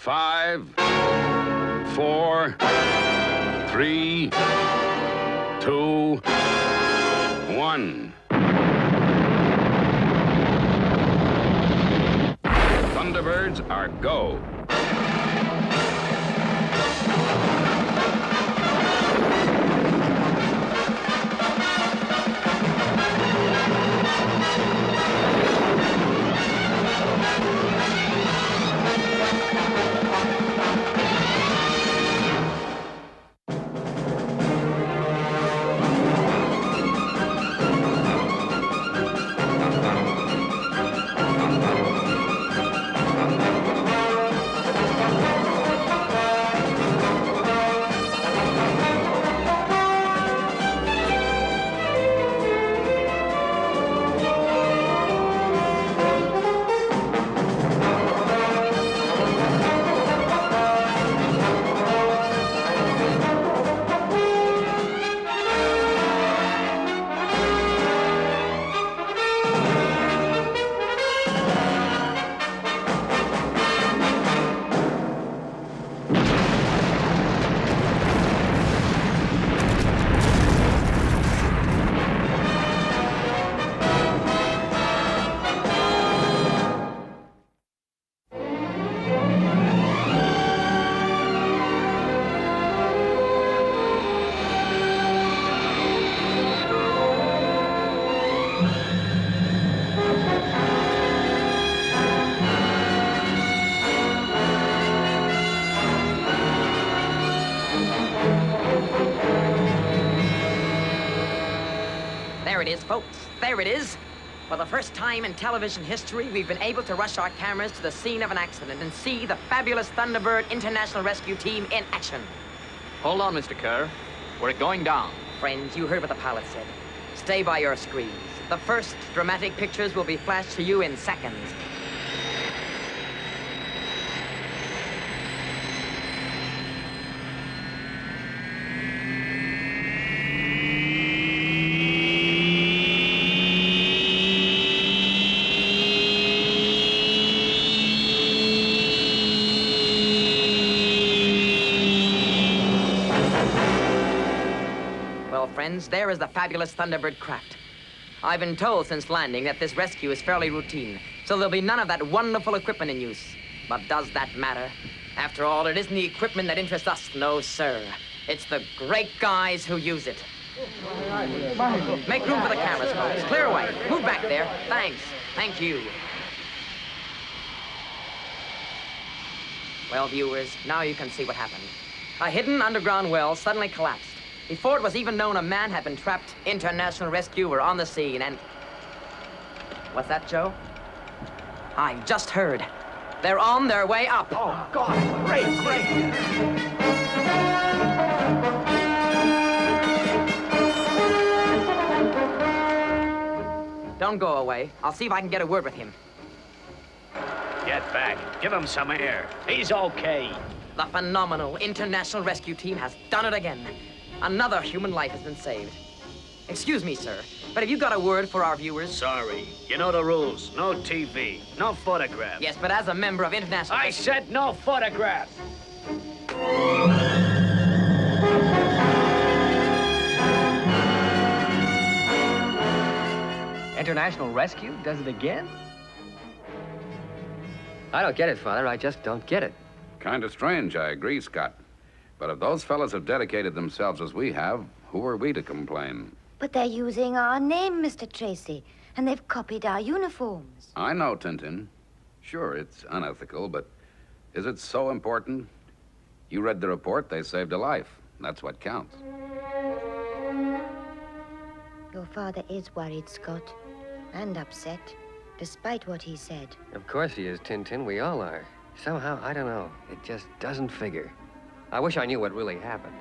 5, 4, 3, 2, 1. Thunderbirds are go. There it is, folks. There it is. For the first time in television history, we've been able to rush our cameras to the scene of an accident and see the fabulous Thunderbird International Rescue Team in action. Hold on, Mr. Kerr. We're going down. Friends, you heard what the pilot said. Stay by your screens. The first dramatic pictures will be flashed to you in seconds. Well, friends, there is the fabulous Thunderbird craft. I've been told since landing that this rescue is fairly routine, so there'll be none of that wonderful equipment in use. But does that matter? After all, it isn't the equipment that interests us, no, sir. It's the great guys who use it. Make room for the cameras, folks. Clear away. Move back there. Thanks. Thank you. Well, viewers, now you can see what happened. A hidden underground well suddenly collapsed. Before it was even known a man had been trapped, international rescue were on the scene and... What's that, Joe? I just heard. They're on their way up. Oh, God, great. Don't go away. I'll see if I can get a word with him. Get back. Give him some air. He's okay. The phenomenal international rescue team has done it again. Another human life has been saved. Excuse me, sir, but have you got a word for our viewers? Sorry. You know the rules. No TV. No photographs. Yes, but as a member of international... I said no photographs. International Rescue does it again? I don't get it, Father. I just don't get it. Kind of strange, I agree, Scott. But if those fellas have dedicated themselves as we have, who are we to complain? But they're using our name, Mr. Tracy, and they've copied our uniforms. I know, Tintin. Sure, it's unethical, but is it so important? You read the report, they saved a life. That's what counts. Your father is worried, Scott, and upset, despite what he said. Of course he is, Tintin. We all are. Somehow, I don't know. It just doesn't figure. I wish I knew what really happened.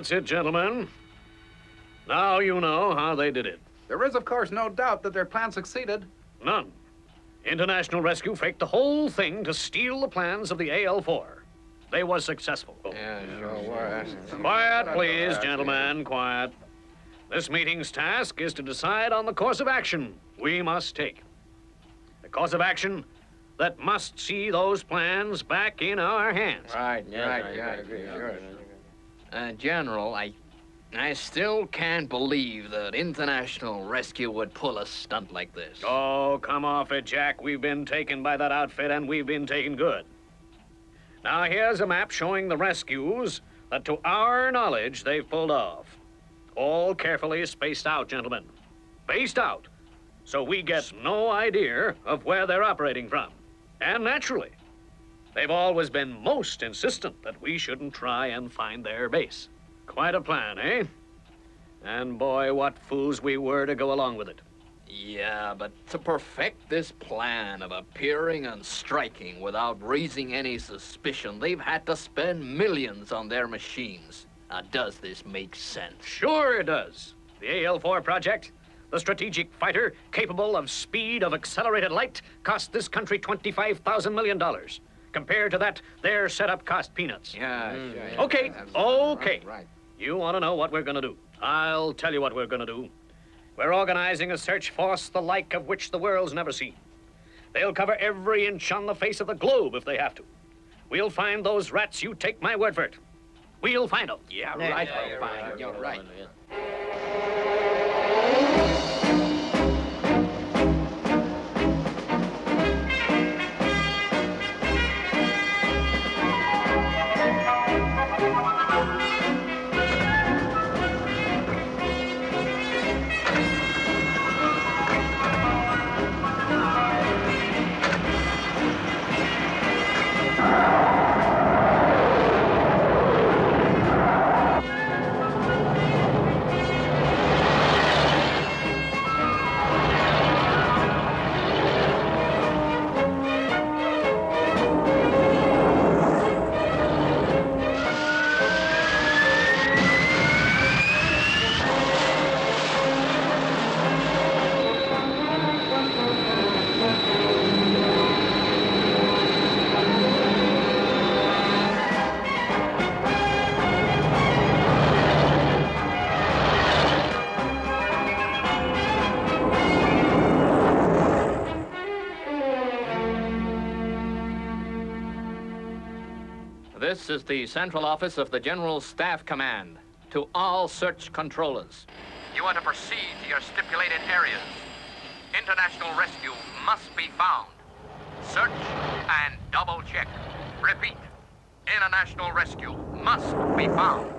That's it, gentlemen. Now you know how they did it. There is, of course, no doubt that their plan succeeded. None. International Rescue faked the whole thing to steal the plans of the AL-4. They was successful. Yeah, sure was. Quiet, please, gentlemen, quiet. This meeting's task is to decide on the course of action we must take. The course of action that must see those plans back in our hands. Right, I agree, sure. General, I still can't believe that International Rescue would pull a stunt like this. Oh, come off it, Jack. We've been taken by that outfit, and we've been taken good. Now, here's a map showing the rescues that, to our knowledge, they've pulled off. All carefully spaced out, gentlemen. Spaced out, so we get no idea of where they're operating from. And naturally, they've always been most insistent that we shouldn't try and find their base. Quite a plan, eh? And boy, what fools we were to go along with it. Yeah, but to perfect this plan of appearing and striking without raising any suspicion, they've had to spend millions on their machines. Now, does this make sense? Sure it does. The AL-4 project, the strategic fighter capable of speed of accelerated light, cost this country $25,000 million. Compared to that, their setup cost peanuts. Yeah, Okay, okay. Right. You want to know what we're going to do? I'll tell you what we're going to do. We're organizing a search force the like of which the world's never seen. They'll cover every inch on the face of the globe if they have to. We'll find those rats, you take my word for it. We'll find them. Yeah, right, fine. You're right. This is the central office of the General Staff Command. To all search controllers. You are to proceed to your stipulated areas. International rescue must be found. Search and double check. Repeat. International rescue must be found.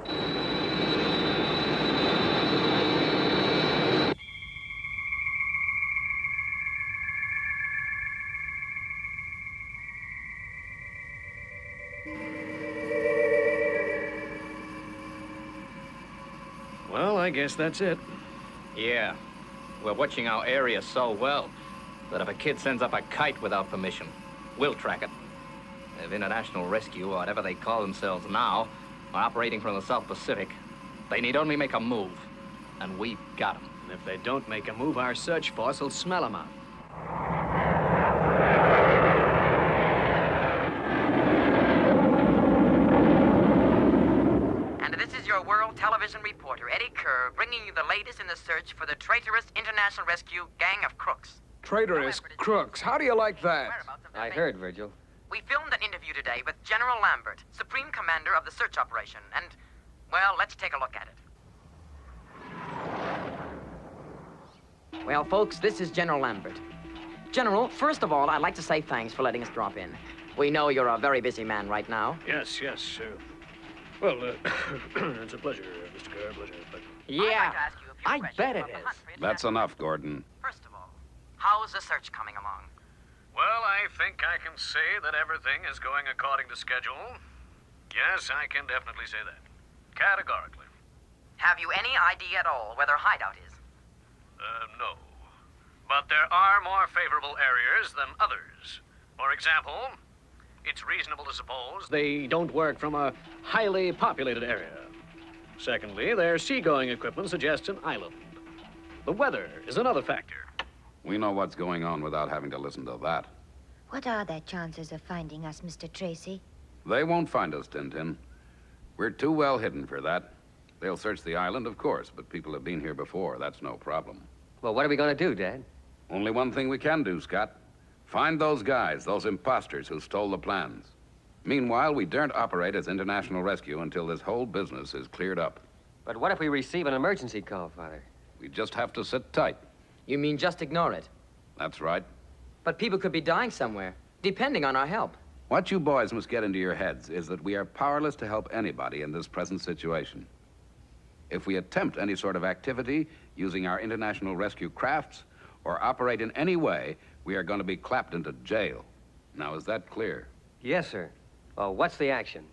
Well, I guess that's it. Yeah. We're watching our area so well that if a kid sends up a kite without permission, we'll track it. If International Rescue, or whatever they call themselves now, are operating from the South Pacific, they need only make a move, and we've got them. And if they don't make a move, our search force will smell them out. Your World Television reporter, Eddie Kerr, bringing you the latest in the search for the traitorous International Rescue gang of crooks. Traitorous crooks. How do you like that? I heard, Virgil. We filmed an interview today with General Lambert, Supreme Commander of the search operation, and, well, let's take a look at it. Well, folks, this is General Lambert. General, first of all, I'd like to say thanks for letting us drop in. We know you're a very busy man right now. Yes. Well, it's a pleasure, Mr. Kerr, pleasure. But... Yeah, I bet it is. That's enough, Gordon. First of all, how's the search coming along? Well, I think I can say that everything is going according to schedule. Yes, I can definitely say that. Categorically. Have you any idea at all where their hideout is? No. But there are more favorable areas than others. For example, it's reasonable to suppose they don't work from a highly populated area. Secondly, their seagoing equipment suggests an island. The weather is another factor. We know what's going on without having to listen to that. What are their chances of finding us, Mr. Tracy? They won't find us, Tintin. We're too well hidden for that. They'll search the island, of course, but people have been here before. That's no problem. Well, what are we going to do, Dad? Only one thing we can do, Scott. Find those guys, those imposters who stole the plans. Meanwhile, we daren't operate as international rescue until this whole business is cleared up. But what if we receive an emergency call, Father? We just have to sit tight. You mean just ignore it? That's right. But people could be dying somewhere, depending on our help. What you boys must get into your heads is that we are powerless to help anybody in this present situation. If we attempt any sort of activity using our international rescue crafts or operate in any way, we are going to be clapped into jail. Now, is that clear? Yes, sir. Well, what's the action?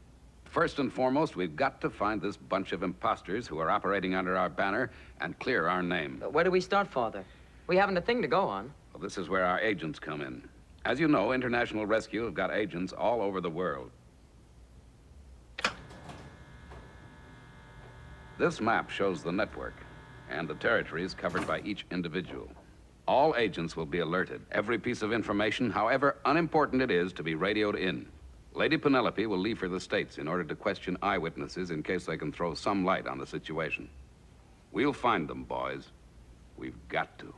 First and foremost, we've got to find this bunch of imposters who are operating under our banner and clear our name. Where do we start, Father? We haven't a thing to go on. Well, this is where our agents come in. As you know, International Rescue have got agents all over the world. This map shows the network and the territories covered by each individual. All agents will be alerted. Every piece of information, however unimportant it is, to be radioed in. Lady Penelope will leave for the States in order to question eyewitnesses in case they can throw some light on the situation. We'll find them, boys. We've got to.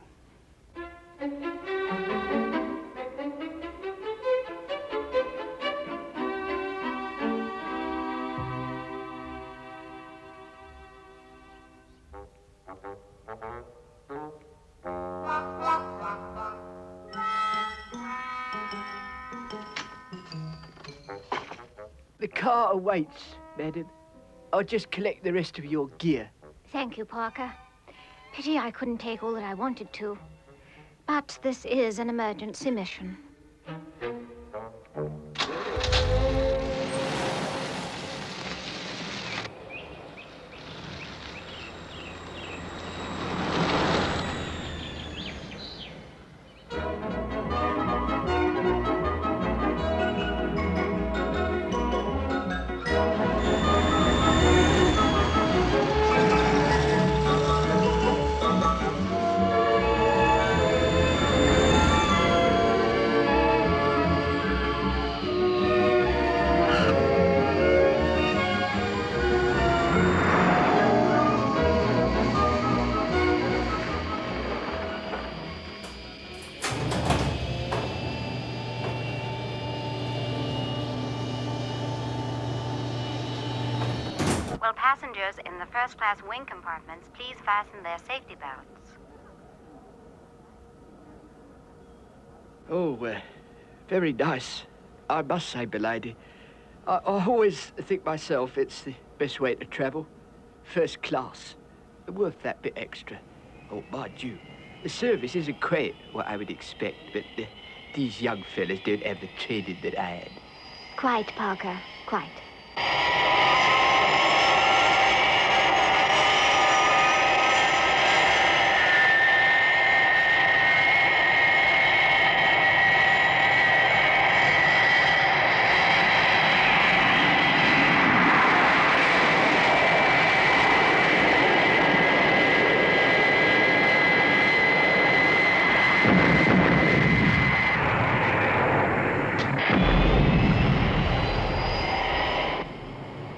The car awaits, madam. I'll just collect the rest of your gear. Thank you, Parker. Pity I couldn't take all that I wanted to. But this is an emergency mission. Will passengers in the first-class wing compartments please fasten their safety belts? Oh, very nice. I must say, milady, I always think myself it's the best way to travel. First class. Worth that bit extra. Oh, mind you, the service isn't quite what I would expect, but these young fellas don't have the training that I had. Quite, Parker, quite.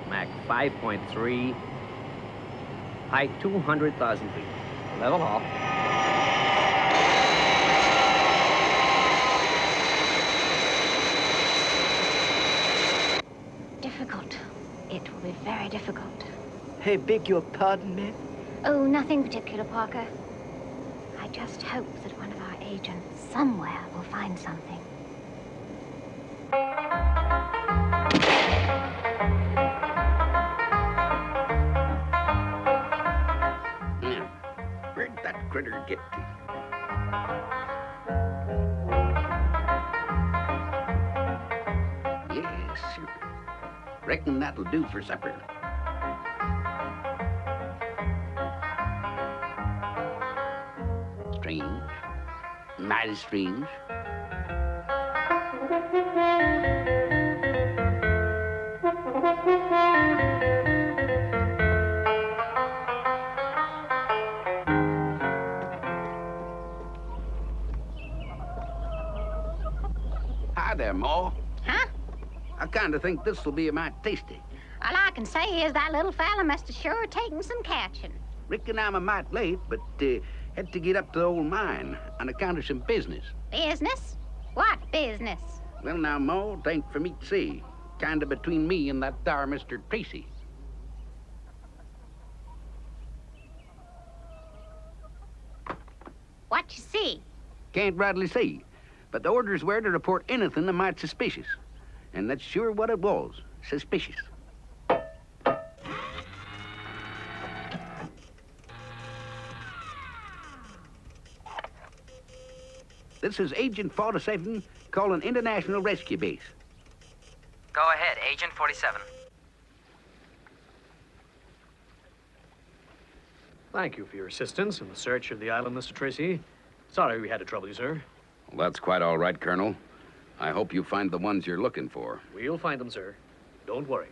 Mach 5.3, height 200,000 feet. Level off. Difficult. It will be very difficult. Hey, beg your pardon, ma'am? Oh, nothing particular, Parker. I just hope that one of our agents somewhere will find something. Now, where'd that critter get to? Yes, sir. Reckon that'll do for supper. Strange. Mighty strange. there, Ma. Huh? I kind of think this will be a mite tasty. All I can say is that little fella must have sure taken some catching. Reckon I'm a mite late, but had to get up to the old mine on account of some business. Business? What business? Well, now, Ma, it ain't for me to say. Kind of between me and that there Mr. Tracy. What you see? Can't rightly say, but the orders were to report anything that might suspicious. And that's sure what it was, suspicious. This is Agent 47 calling International Rescue Base. Go ahead, Agent 47. Thank you for your assistance in the search of the island, Mr. Tracy. Sorry we had to trouble you, sir. Well, that's quite all right, Colonel. I hope you find the ones you're looking for. We'll find them, sir. Don't worry.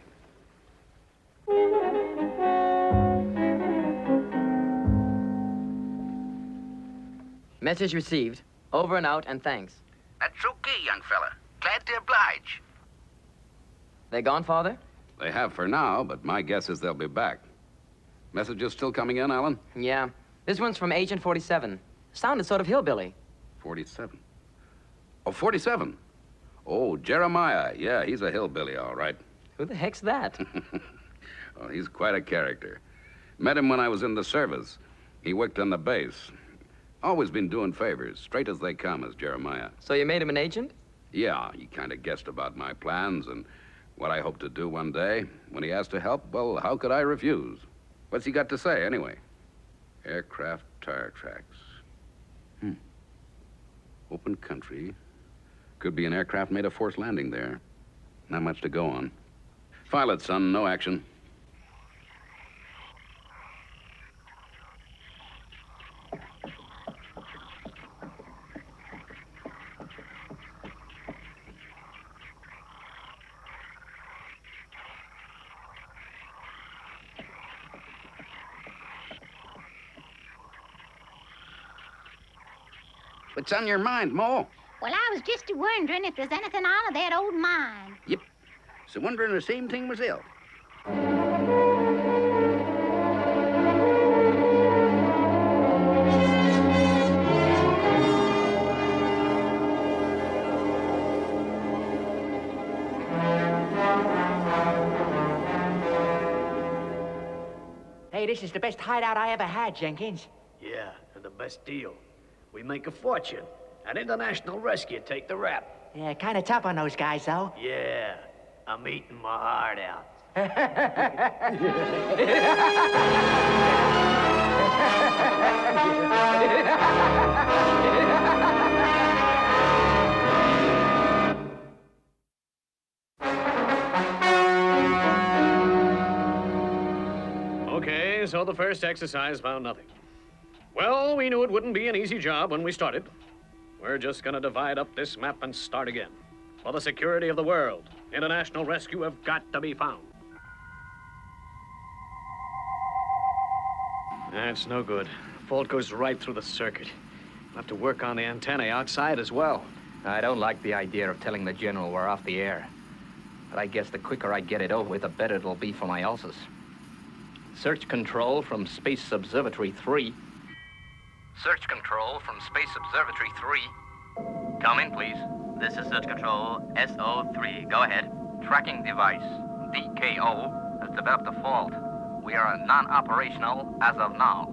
Message received. Over and out, and thanks. That's okay, young fella. Glad to oblige. They gone, Father? They have for now, but my guess is they'll be back. Messages still coming in, Alan? Yeah. This one's from Agent 47. Sounded sort of hillbilly. 47. Oh, 47. Oh, Jeremiah. Yeah, he's a hillbilly, all right. Who the heck's that? Oh, he's quite a character. Met him when I was in the service. He worked on the base. Always been doing favors, straight as they come, as Jeremiah. So you made him an agent? Yeah, he kind of guessed about my plans and what I hope to do one day. When he asked to help, well, how could I refuse? What's he got to say, anyway? Aircraft tire tracks. Open country. Could be an aircraft made a forced landing there. Not much to go on. File it, son. No action. What's on your mind, Ma? Well, I was just wondering if there's anything out of that old mine. Yep. So wondering the same thing myself. Hey, this is the best hideout I ever had, Jenkins. Yeah, and the best deal. We make a fortune. And International Rescue take the rap. Yeah, kind of tough on those guys, though. Yeah, I'm eating my heart out. Okay, so the first exercise found nothing. Well, we knew it wouldn't be an easy job when we started. We're just gonna divide up this map and start again. For the security of the world, International Rescue have got to be found. That's no good. Fault goes right through the circuit. We'll have to work on the antennae outside as well. I don't like the idea of telling the General we're off the air. But I guess the quicker I get it over with, the better it'll be for my ulcers. Search control from Space Observatory 3. Search control from Space Observatory 3. Come in, please. This is Search Control SO3. Go ahead. Tracking device, DKO, has developed a fault. We are non-operational as of now.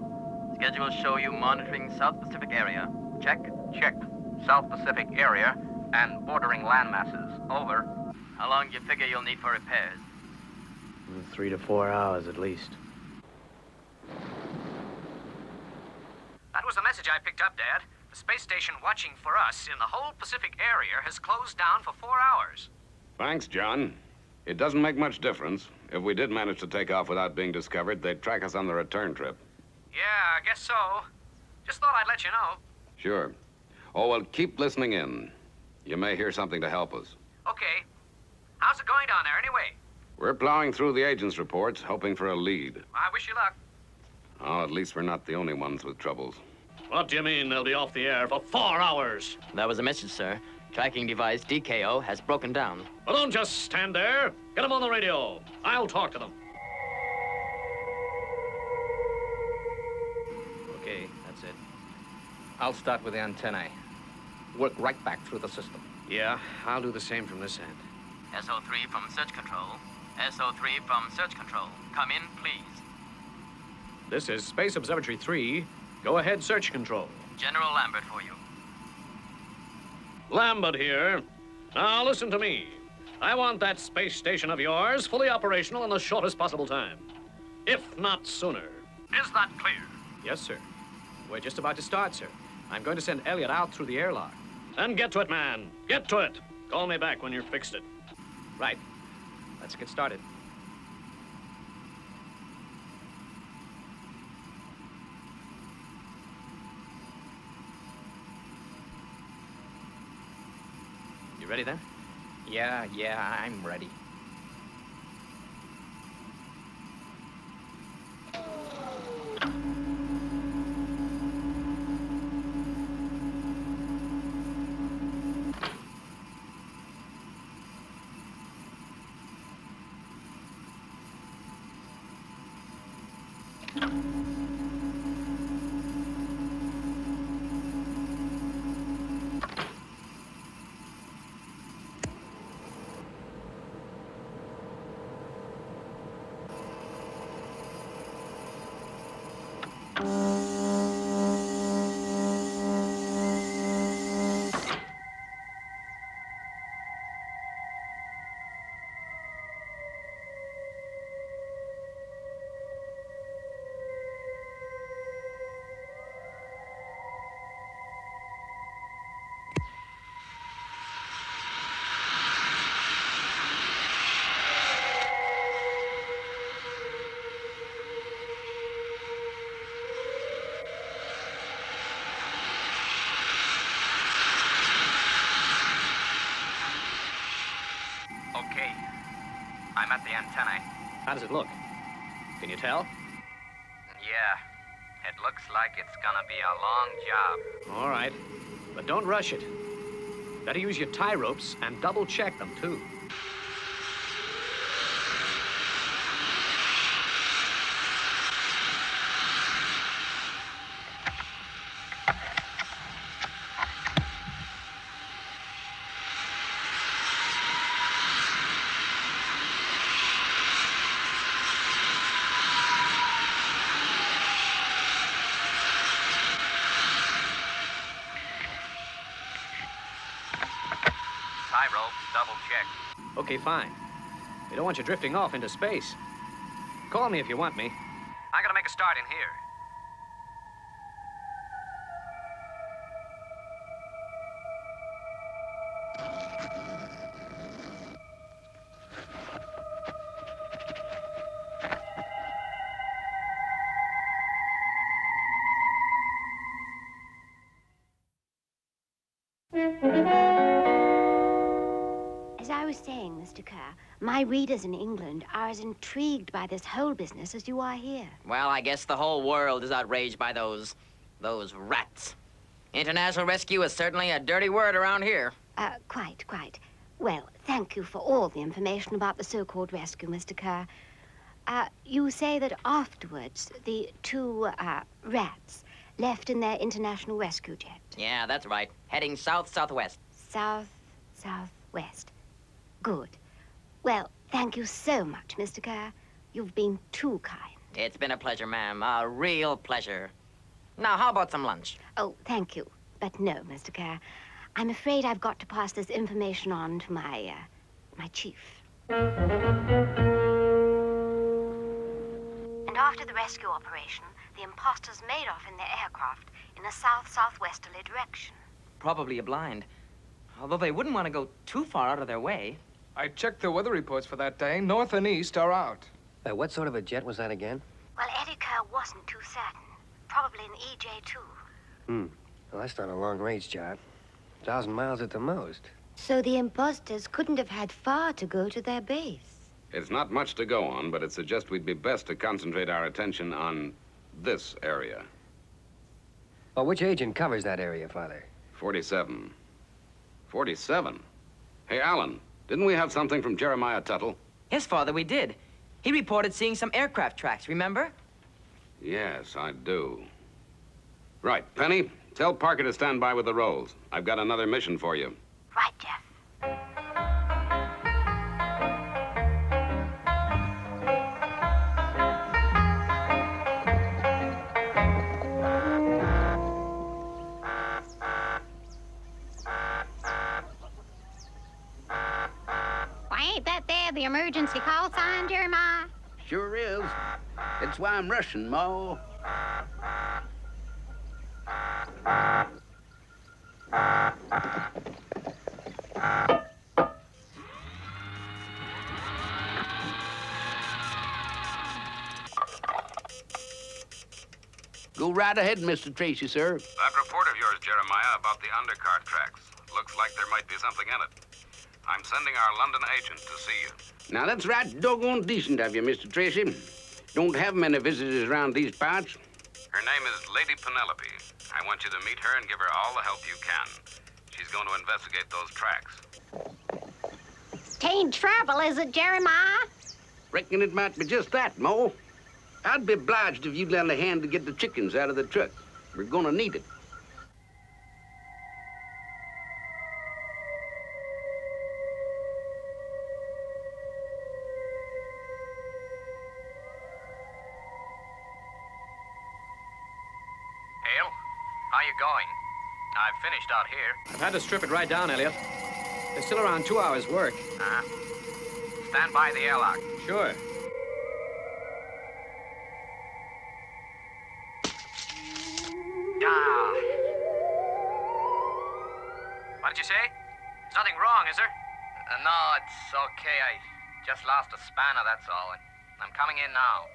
Schedule show you monitoring South Pacific area. Check? Checked. South Pacific area and bordering landmasses. Over. How long do you figure you'll need for repairs? 3 to 4 hours at least. That was the message I picked up, Dad. The space station watching for us in the whole Pacific area has closed down for 4 hours. Thanks, John. It doesn't make much difference. If we did manage to take off without being discovered, they'd track us on the return trip. Yeah, I guess so. Just thought I'd let you know. Sure. Oh, well, keep listening in. You may hear something to help us. Okay. How's it going down there, anyway? We're plowing through the agent's reports, hoping for a lead. I wish you luck. Oh, at least we're not the only ones with troubles. What do you mean they'll be off the air for 4 hours? That was a message, sir. Tracking device DKO has broken down. Well, don't just stand there. Get them on the radio. I'll talk to them. Okay, that's it. I'll start with the antennae. Work right back through the system. Yeah, I'll do the same from this end. SO3 from search control. SO3 from search control. Come in, please. This is Space Observatory 3. Go ahead, search control. General Lambert for you. Lambert here. Now, listen to me. I want that space station of yours fully operational in the shortest possible time. If not sooner. Is that clear? Yes, sir. We're just about to start, sir. I'm going to send Elliot out through the airlock. Then get to it, man. Get to it. Call me back when you've fixed it. Right. Let's get started. You ready then? Yeah, I'm ready. Okay. I'm at the antennae. How does it look? Can you tell? Yeah. It looks like it's gonna be a long job. All right. But don't rush it. Better use your tie ropes and double check them, too. Tie ropes, double check. Okay, fine. We don't want you drifting off into space. Call me if you want me. I'm gonna make a start in here. As I was saying, Mr. Kerr, my readers in England are as intrigued by this whole business as you are here. Well, I guess the whole world is outraged by those rats. International rescue is certainly a dirty word around here. Quite. Well, thank you for all the information about the so-called rescue, Mr. Kerr. You say that afterwards, the two, rats left in their international rescue jet. Yeah, that's right. Heading south-southwest. South-southwest. Good. Well, thank you so much, Mr. Kerr. You've been too kind. It's been a pleasure, ma'am. A real pleasure. Now, how about some lunch? Oh, thank you. But no, Mr. Kerr. I'm afraid I've got to pass this information on to my chief. And after the rescue operation, the impostors made off in their aircraft in a south-southwesterly direction. Probably a blind. Although they wouldn't want to go too far out of their way. I checked the weather reports for that day. North and east are out. What sort of a jet was that again? Well, Eddie Kerr wasn't too certain. Probably an EJ-2. Well, that's not a long-range job. 1,000 miles at the most. So the imposters couldn't have had far to go to their base. It's not much to go on, but it suggests we'd be best to concentrate our attention on this area. Well, which agent covers that area, Father? 47. 47? Hey, Alan, didn't we have something from Jeremiah Tuttle? Yes, Father, we did. He reported seeing some aircraft tracks, remember? Yes, I do. Right, Penny, tell Parker to stand by with the rolls. I've got another mission for you. Right, Jeff. Why, ain't that there the emergency call sign, Jeremiah? Sure is. That's why I'm rushing, Ma. Go right ahead, Mr. Tracy, sir. That report of yours, Jeremiah, about the undercart tracks. Looks like there might be something in it. I'm sending our London agent to see you. Now, that's right doggone decent of you, Mr. Tracy. Don't have many visitors around these parts. Her name is Lady Penelope. I want you to meet her and give her all the help you can. She's going to investigate those tracks. Tain't trouble, is it, Jeremiah? Reckon it might be just that, Mo. I'd be obliged if you'd lend a hand to get the chickens out of the truck. We're gonna need it. Hale, how you going? I've finished out here. I've had to strip it right down, Elliot. There's still around 2 hours' work. Stand by the airlock. Sure. Ah. What did you say? There's nothing wrong, is there? No, it's okay. I just lost a spanner, that's all. I'm coming in now.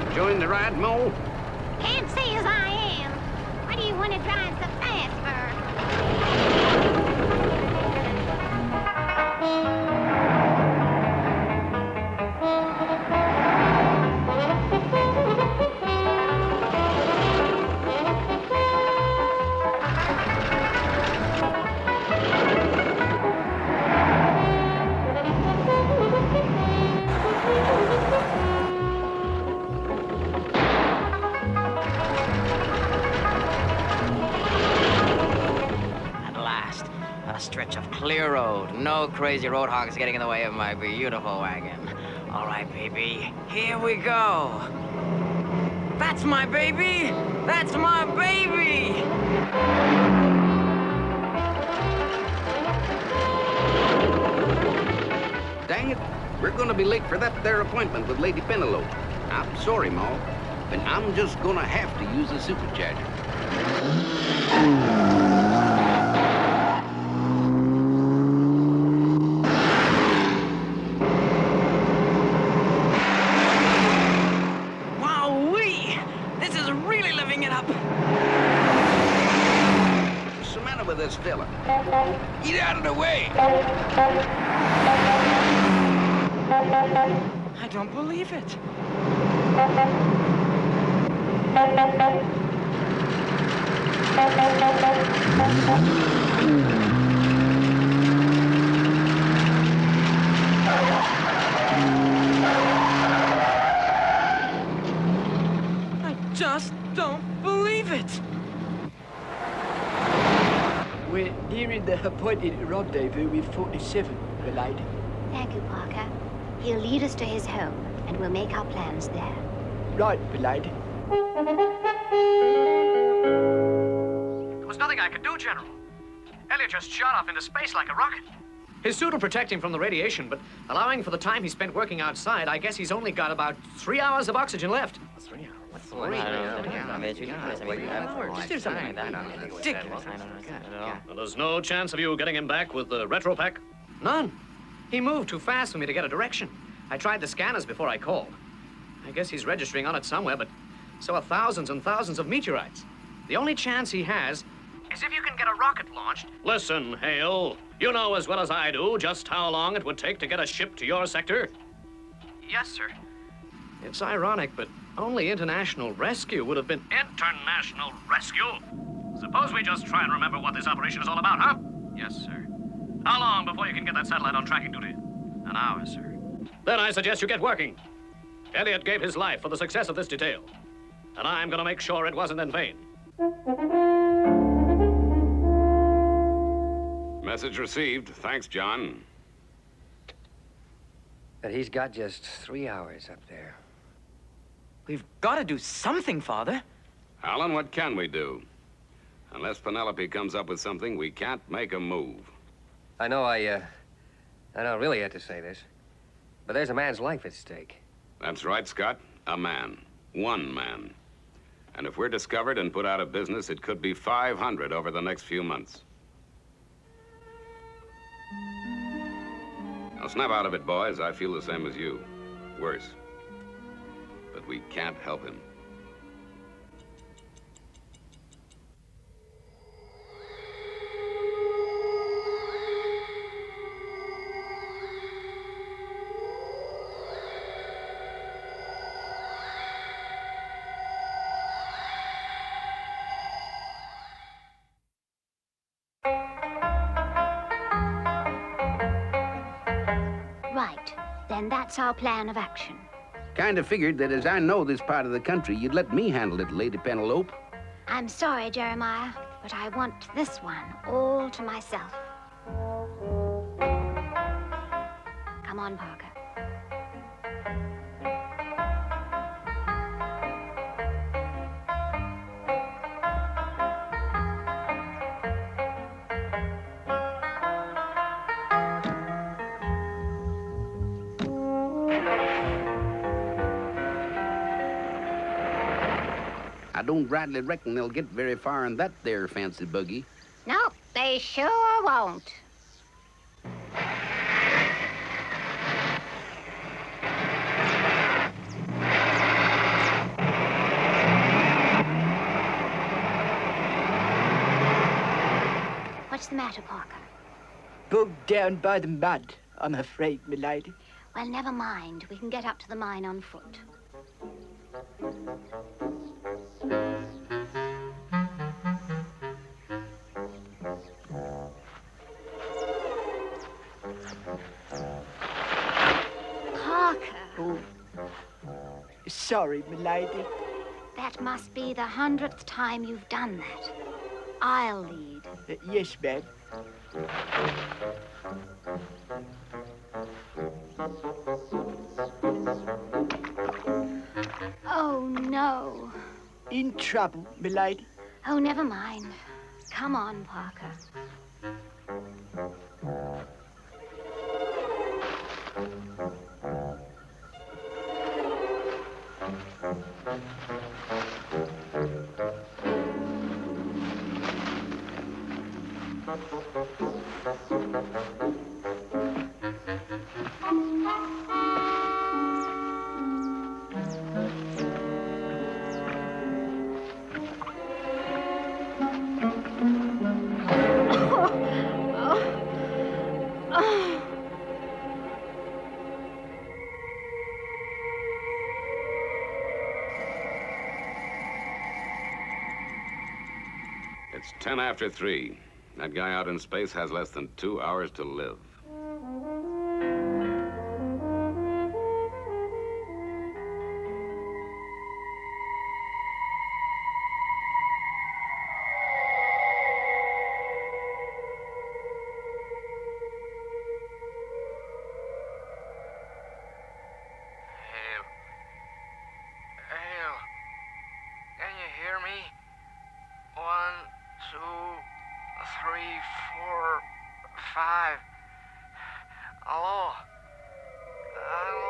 Enjoying the ride, Mo? Can't say as I am. Why do you want to drive so fast stretch of clear road. No crazy road hogs getting in the way of my beautiful wagon. All right, baby, here we go. That's my baby! That's my baby! Dang it, we're gonna be late for that there appointment with Lady Penelope. I'm sorry, Ma, but I'm just gonna have to use the supercharger. Wowee! This is really living it up. What's the matter with this fella? Get out of the way! I don't believe it. I just don't believe it. We're nearing the appointed rendezvous with 47, milady. Thank you, Parker. He'll lead us to his home, and we'll make our plans there. Right, milady. There was nothing I could do, General. Elliot just shot off into space like a rocket. His suit will protect him from the radiation, but allowing for the time he spent working outside, I guess he's only got about 3 hours of oxygen left. 3 hours? What's 3 Well, there's no chance of you getting him back with the retro pack? None. He moved too fast for me to get a direction. I tried the scanners before I called. I guess he's registering on it somewhere, but so are thousands and thousands of meteorites. The only chance he has is if you can get a rocket launched. Listen, Hale. You know as well as I do just how long it would take to get a ship to your sector. Yes, sir. It's ironic, but only international rescue would have been... International rescue? Suppose we just try and remember what this operation is all about, huh? Yes, sir. How long before you can get that satellite on tracking duty? An hour, sir. Then I suggest you get working. Elliot gave his life for the success of this detail. And I'm gonna make sure it wasn't in vain. Message received. Thanks, John. But he's got just 3 hours up there. We've got to do something, Father. Alan, what can we do? Unless Penelope comes up with something, we can't make a move. I know I don't really have to say this, but there's a man's life at stake. That's right, Scott. A man. One man. And if we're discovered and put out of business, it could be 500 over the next few months. Now, snap out of it, boys. I feel the same as you. Worse. But we can't help him. Right. Then that's our plan of action. Kind of figured that as I know this part of the country, you'd let me handle it, Lady Penelope. I'm sorry, Jeremiah, but I want this one all to myself. Come on, Parker. I don't rightly reckon they'll get very far in that there fancy buggy. No, they sure won't. What's the matter, Parker? Bogged down by the mud, I'm afraid, milady. Well, never mind. We can get up to the mine on foot. Parker. Oh. Sorry, milady. That must be the 100th time you've done that. I'll lead. Yes, ma'am. Oh, no. no. In trouble, milady? Oh, never mind. Come on, Parker. It's 10 after 3. That guy out in space has less than 2 hours to live. Hale, can you hear me? 1, 2, 3, 4, 5. Hello? Hello?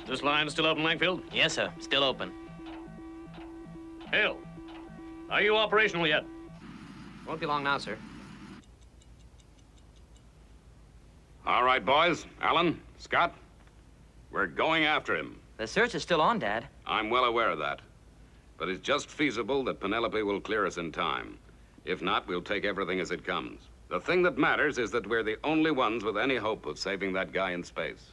This line still open, Langfield? Yes, sir. Still open. Hale, are you operational yet? Won't be long now, sir. All right, boys. Alan, Scott, we're going after him. The search is still on, Dad. I'm well aware of that. But it's just feasible that Penelope will clear us in time. If not, we'll take everything as it comes. The thing that matters is that we're the only ones with any hope of saving that guy in space.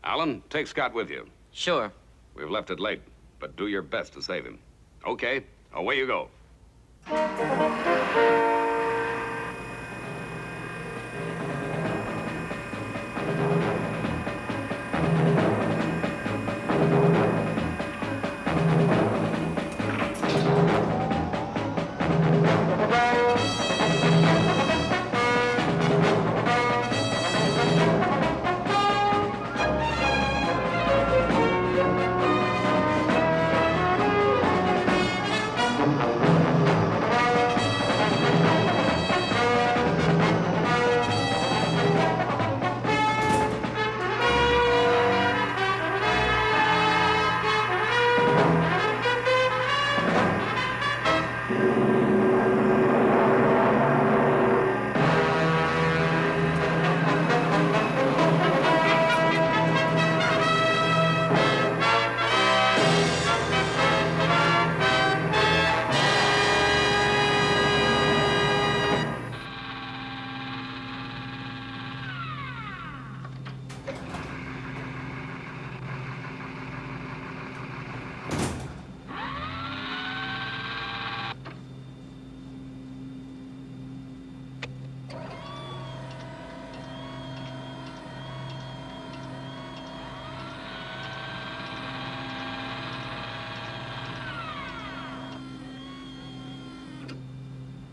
Alan, take Scott with you. Sure. We've left it late, but do your best to save him. Okay, away you go.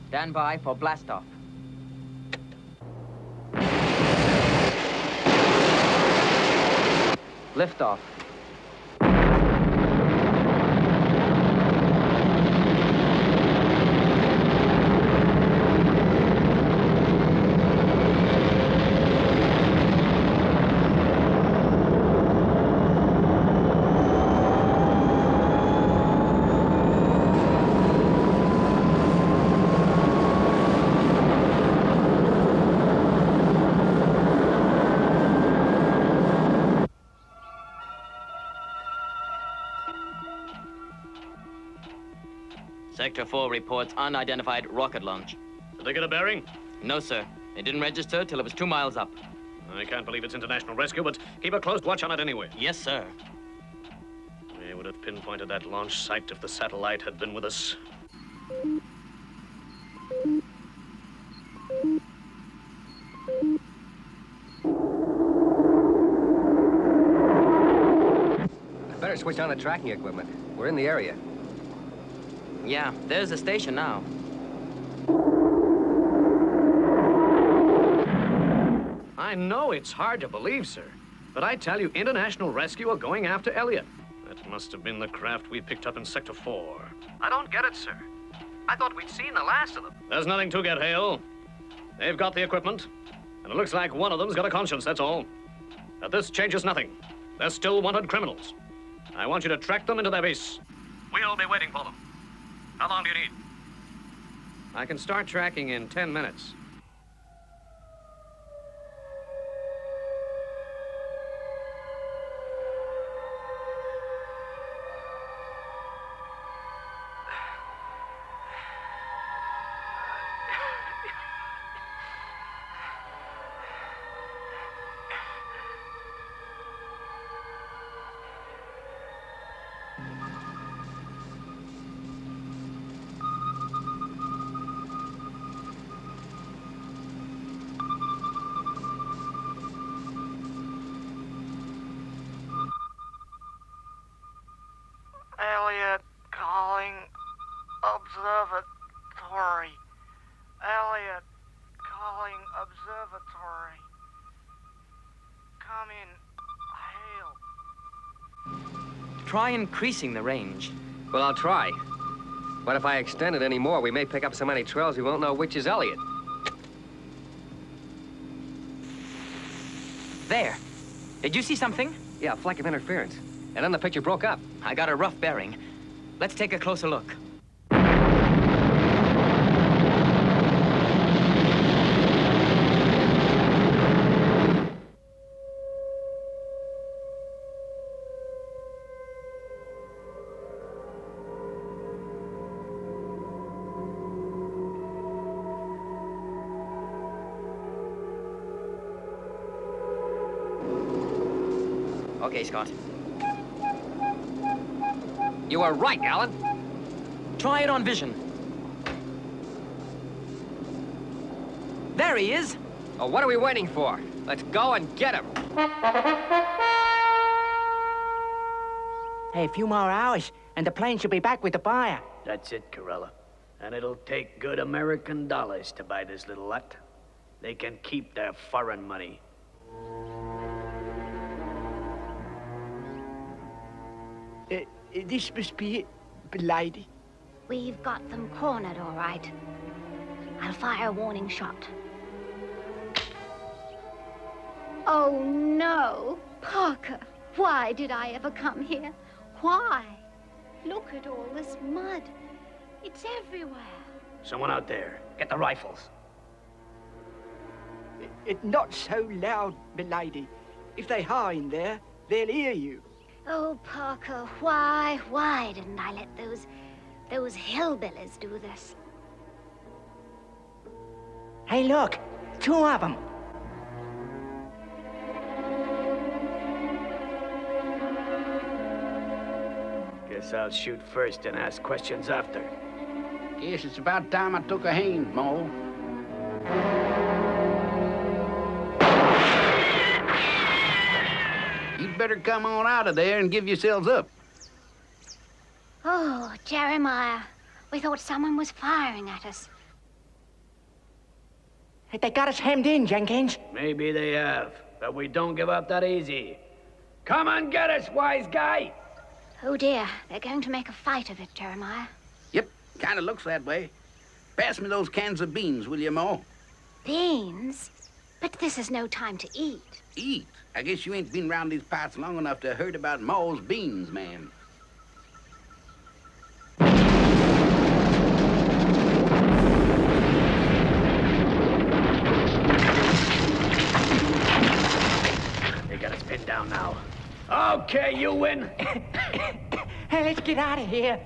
Stand by for blastoff. Liftoff. Sector 4 reports unidentified rocket launch. Did they get a bearing? No, sir. It didn't register till it was 2 miles up. I can't believe it's international rescue, but keep a close watch on it anyway. Yes, sir. We would have pinpointed that launch site if the satellite had been with us. Better switch on the tracking equipment. We're in the area. Yeah, there's the station now. I know it's hard to believe, sir, but I tell you, International Rescue are going after Elliot. That must have been the craft we picked up in Sector 4. I don't get it, sir. I thought we'd seen the last of them. There's nothing to get, Hale. They've got the equipment, and it looks like one of them's got a conscience, that's all. But this changes nothing. They're still wanted criminals. I want you to track them into their base. We'll be waiting for them. How long do you need? I can start tracking in 10 minutes. Elliot calling observatory. Elliot calling observatory. Come in, Hale. Try increasing the range. Well, I'll try. But if I extend it any more, we may pick up so many trails we won't know which is Elliot. There. Did you see something? Yeah, a fleck of interference. And then the picture broke up. I got a rough bearing. Let's take a closer look. Okay, Scott. You were right, Alan. Try it on vision. There he is. Oh, what are we waiting for? Let's go and get him. Hey, a few more hours, and the plane should be back with the buyer. That's it, Corella. And it'll take good American dollars to buy this little lot. They can keep their foreign money. This must be it, lady. We've got them cornered, all right. I'll fire a warning shot. Oh, no. Parker, why did I ever come here? Why? Look at all this mud. It's everywhere. Someone out there, get the rifles. Not so loud, milady. If they are in there, they'll hear you. Oh, Parker, why didn't I let those hillbillies do this? Hey, look, two of them. Guess I'll shoot first and ask questions after. Guess it's about time I took a hand, Mo. You'd better come on out of there and give yourselves up. Oh, Jeremiah, we thought someone was firing at us. They got us hemmed in, Jenkins. Maybe they have, but we don't give up that easy. Come and get us, wise guy! Oh, dear, they're going to make a fight of it, Jeremiah. Yep, kind of looks that way. Pass me those cans of beans, will you, Mo? Beans? But this is no time to eat. Eat? I guess you ain't been round these parts long enough to have heard about Mo's beans, man. They got us pinned down now. Okay, you win. Hey, let's get out of here.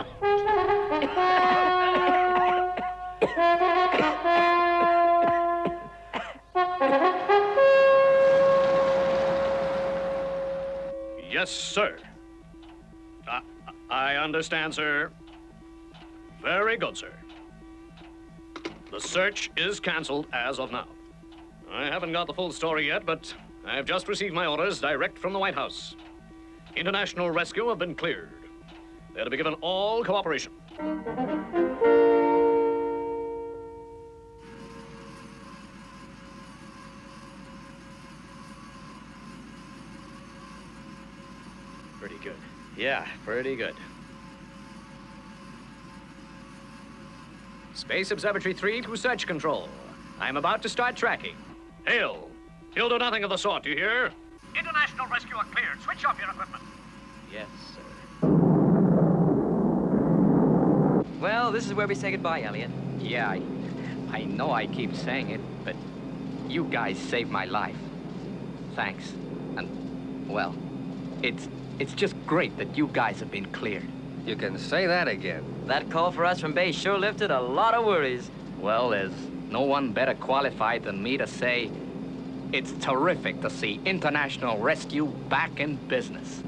Yes, sir. I understand, sir. Very good, sir. The search is canceled as of now. I haven't got the full story yet, but I've just received my orders direct from the White House. International rescue have been cleared. They're to be given all cooperation. Pretty good. Yeah, pretty good. Space Observatory 3 to search control. I'm about to start tracking. Hail! You'll do nothing of the sort, do you hear? International rescue are cleared. Switch off your equipment. Yes, sir. Well, this is where we say goodbye, Elliot. Yeah, I know I keep saying it, but you guys saved my life. Thanks. And, well, it's just great that you guys have been cleared. You can say that again. That call for us from base sure lifted a lot of worries. Well, there's no one better qualified than me to say it's terrific to see international rescue back in business.